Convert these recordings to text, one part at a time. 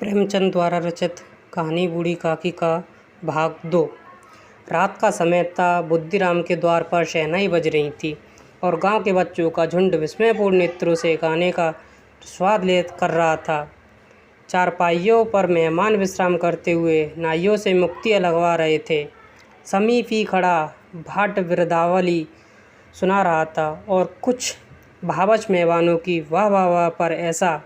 प्रेमचंद द्वारा रचित कहानी बूढ़ी काकी का भाग 2। रात का समय था। बुद्धिराम के द्वार पर शहनाई बज रही थी और गांव के बच्चों का झुंड विस्मयपूर्ण नेत्रों से गाने का स्वाद ले कर रहा था। चारपाइयों पर मेहमान विश्राम करते हुए नाइयों से मुक्तियाँ लगवा रहे थे। समीप ही खड़ा भाट वृद्धावली सुना रहा था और कुछ भावच मेहमानों की वाह वाह वाह पर ऐसा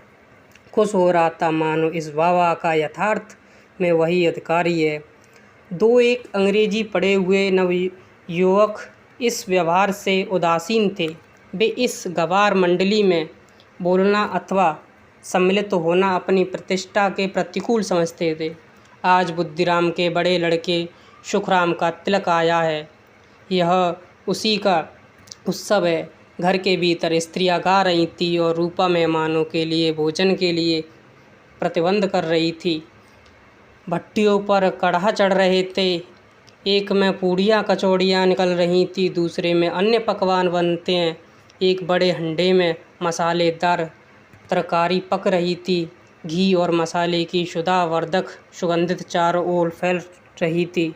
खुश हो रहा था मानो इस वाह वाह का यथार्थ में वही अधिकारी है। दो एक अंग्रेजी पढ़े हुए नवयुवक इस व्यवहार से उदासीन थे। वे इस गवार मंडली में बोलना अथवा सम्मिलित होना अपनी प्रतिष्ठा के प्रतिकूल समझते थे। आज बुद्धिराम के बड़े लड़के सुखराम का तिलक आया है। यह उसी का उत्सव है। घर के भीतर स्त्रियां गा रही थी और रूपा मेहमानों के लिए भोजन के लिए प्रतिबंध कर रही थी। भट्टियों पर कढ़ा चढ़ रहे थे। एक में पूड़ियाँ कचौड़ियाँ निकल रही थी, दूसरे में अन्य पकवान बनते हैं। एक बड़े हंडे में मसालेदार तरकारी पक रही थी। घी और मसाले की शुद्धावर्धक सुगंधित चारों ओर फैल रही थी।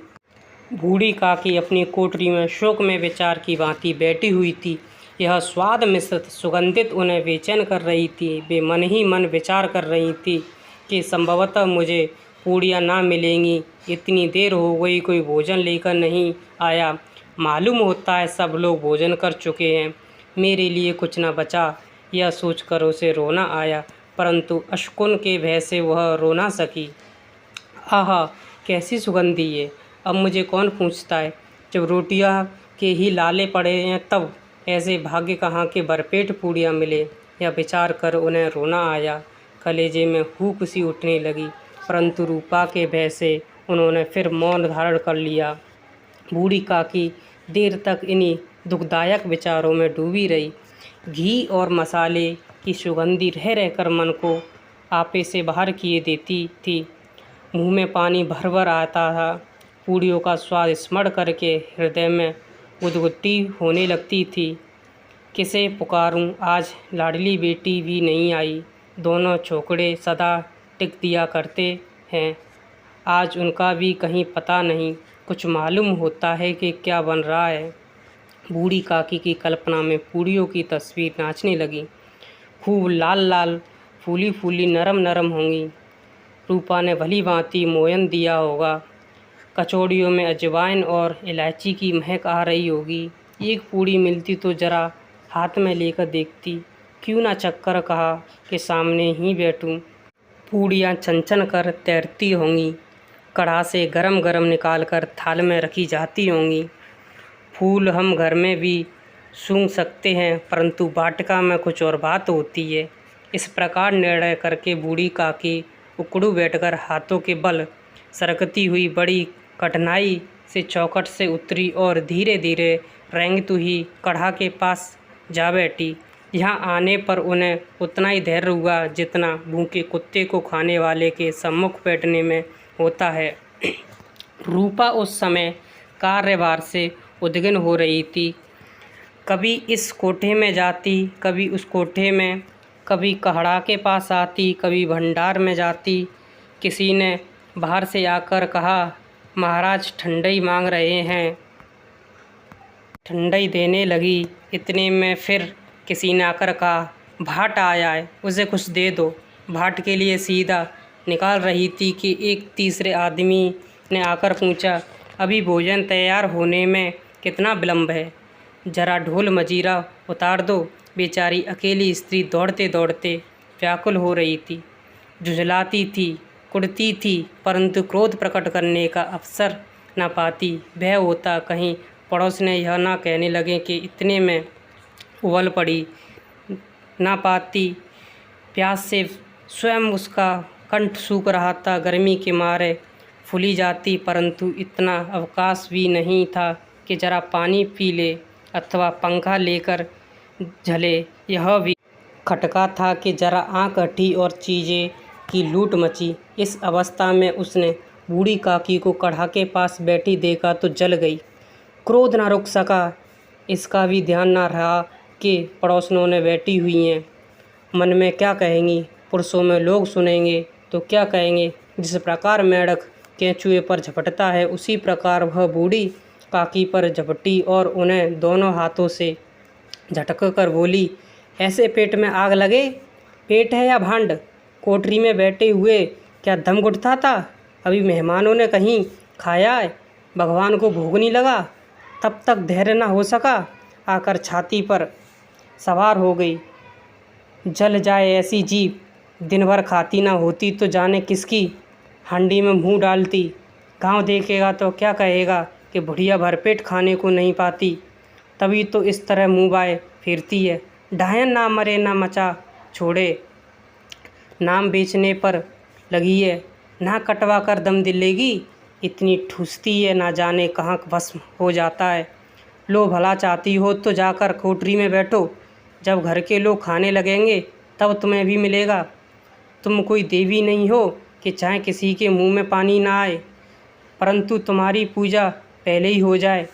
बूढ़ी काकी अपनी कोठरी में शोक में विचार की भांति बैठी हुई थी। यह स्वाद मिश्रित सुगंधित उन्हें बेचैन कर रही थी। वे मन ही मन विचार कर रही थी कि संभवतः मुझे पूड़ियाँ ना मिलेंगी। इतनी देर हो गई, कोई भोजन लेकर नहीं आया। मालूम होता है सब लोग भोजन कर चुके हैं, मेरे लिए कुछ न बचा। यह सोचकर उसे रोना आया, परंतु अशकुन के भय से वह रो ना सकी। आहा, कैसी सुगंधी है! अब मुझे कौन पूछता है। जब रोटियां के ही लाले पड़े हैं तब ऐसे भाग्य कहाँ के भरपेट पूड़ियाँ मिले। यह विचार कर उन्हें रोना आया। कलेजे में हूक सी उठने लगी, परंतु रूपा के भय से उन्होंने फिर मौन धारण कर लिया। बूढ़ी काकी देर तक इन्हीं दुखदायक विचारों में डूबी रही। घी और मसाले की सुगंधी रह रहकर मन को आपे से बाहर किए देती थी। मुंह में पानी भर भर आता था। पूड़ियों का स्वाद स्मरण करके हृदय में गुदगुदी होने लगती थी। किसे पुकारूं, आज लाडली बेटी भी नहीं आई। दोनों छोकरे सदा टिक दिया करते हैं, आज उनका भी कहीं पता नहीं। कुछ मालूम होता है कि क्या बन रहा है। बूढ़ी काकी की कल्पना में पूड़ियों की तस्वीर नाचने लगी। खूब लाल लाल, फूली फूली, नरम नरम होंगी। रूपा ने भली भांति मोयन दिया होगा। कचौड़ियों में अजवाइन और इलायची की महक आ रही होगी। एक पूड़ी मिलती तो ज़रा हाथ में लेकर देखती। क्यों ना चक्कर कहा कि सामने ही बैठूं। पूड़ियाँ छन कर तैरती होंगी। कढ़ा से गरम गरम निकाल कर थाल में रखी जाती होंगी। फूल हम घर में भी सूंघ सकते हैं, परंतु वाटिका में कुछ और बात होती है। इस प्रकार निर्णय करके बूढ़ी काकी उकड़ू बैठकर हाथों के बल सरकती हुई बड़ी कठिनाई से चौखट से उतरी और धीरे धीरे रेंगती हुई कढ़ा के पास जा बैठी। यहाँ आने पर उन्हें उतना ही धैर्य हुआ जितना भूखे कुत्ते को खाने वाले के सम्मुख बैठने में होता है। रूपा उस समय कार्यभार से उद्विग्न हो रही थी। कभी इस कोठे में जाती, कभी उस कोठे में, कभी कढ़ा के पास आती, कभी भंडार में जाती। किसी ने बाहर से आकर कहा, महाराज ठंडई मांग रहे हैं। ठंडई देने लगी। इतने में फिर किसी ने आकर कहा, भाट आया है, उसे कुछ दे दो। भाट के लिए सीधा निकाल रही थी कि एक तीसरे आदमी ने आकर पूछा, अभी भोजन तैयार होने में कितना विलम्ब है? जरा ढोल मजीरा उतार दो। बेचारी अकेली स्त्री दौड़ते दौड़ते व्याकुल हो रही थी, झुंझलाती थी, कुढ़ती थी, परंतु क्रोध प्रकट करने का अवसर न पाती। भय होता कहीं पड़ोस ने यह ना कहने लगे कि इतने में उबल पड़ी। ना पाती, प्यास से स्वयं उसका कंठ सूख रहा था। गर्मी के मारे फूली जाती, परंतु इतना अवकाश भी नहीं था कि जरा पानी पी ले अथवा पंखा लेकर झले। यह भी खटका था कि जरा आँख हटी और चीज़ें की लूट मची। इस अवस्था में उसने बूढ़ी काकी को कढ़ा के पास बैठी देखा तो जल गई। क्रोध न रुक सका। इसका भी ध्यान न रहा कि पड़ोसनों ने बैठी हुई हैं। मन में क्या कहेंगी, पुरुषों में लोग सुनेंगे, तो क्या कहेंगे। जिस प्रकार मेंढक केंचुए पर झपटता है उसी प्रकार वह बूढ़ी काकी पर झपटी और उन्हें दोनों हाथों से झटक कर बोली, ऐसे पेट में आग लगे? पेट है या भांड? कोठरी में बैठे हुए क्या दम घुटता था? अभी मेहमानों ने कहीं खाया है? भगवान को भूख नहीं लगा? तब तक धैर्य न हो सका, आकर छाती पर सवार हो गई। जल जाए ऐसी जीभ, दिन भर खाती ना होती तो जाने किसकी हांडी में मुंह डालती। गांव देखेगा तो क्या कहेगा कि बुढ़िया भरपेट खाने को नहीं पाती, तभी तो इस तरह मुँह बाए फिरती है। डायन ना मरे ना मचा छोड़े, नाम बेचने पर लगी है, ना कटवा कर दम दिलेगी। इतनी ठूसती है, ना जाने कहाँ भस्म हो जाता है। लो भला चाहती हो तो जाकर कोठरी में बैठो, जब घर के लोग खाने लगेंगे तब तुम्हें भी मिलेगा। तुम कोई देवी नहीं हो कि चाहे किसी के मुंह में पानी ना आए, परंतु तुम्हारी पूजा पहले ही हो जाए।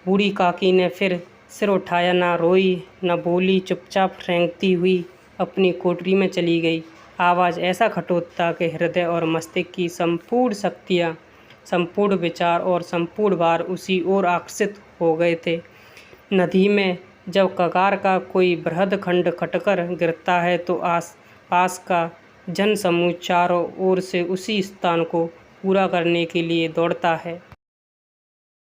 बूढ़ी काकी ने फिर सिर उठाया, ना रोई न बोली, चुपचाप रेंगती हुई अपनी कोठरी में चली गई। आवाज़ ऐसा खटोता कि हृदय और मस्तिष्क की संपूर्ण शक्तियाँ, संपूर्ण विचार और संपूर्ण भार उसी ओर आकर्षित हो गए थे। नदी में जब कगार का कोई बृहद खंड खटकर गिरता है तो आस पास का जन समूह चारों ओर से उसी स्थान को पूरा करने के लिए दौड़ता है।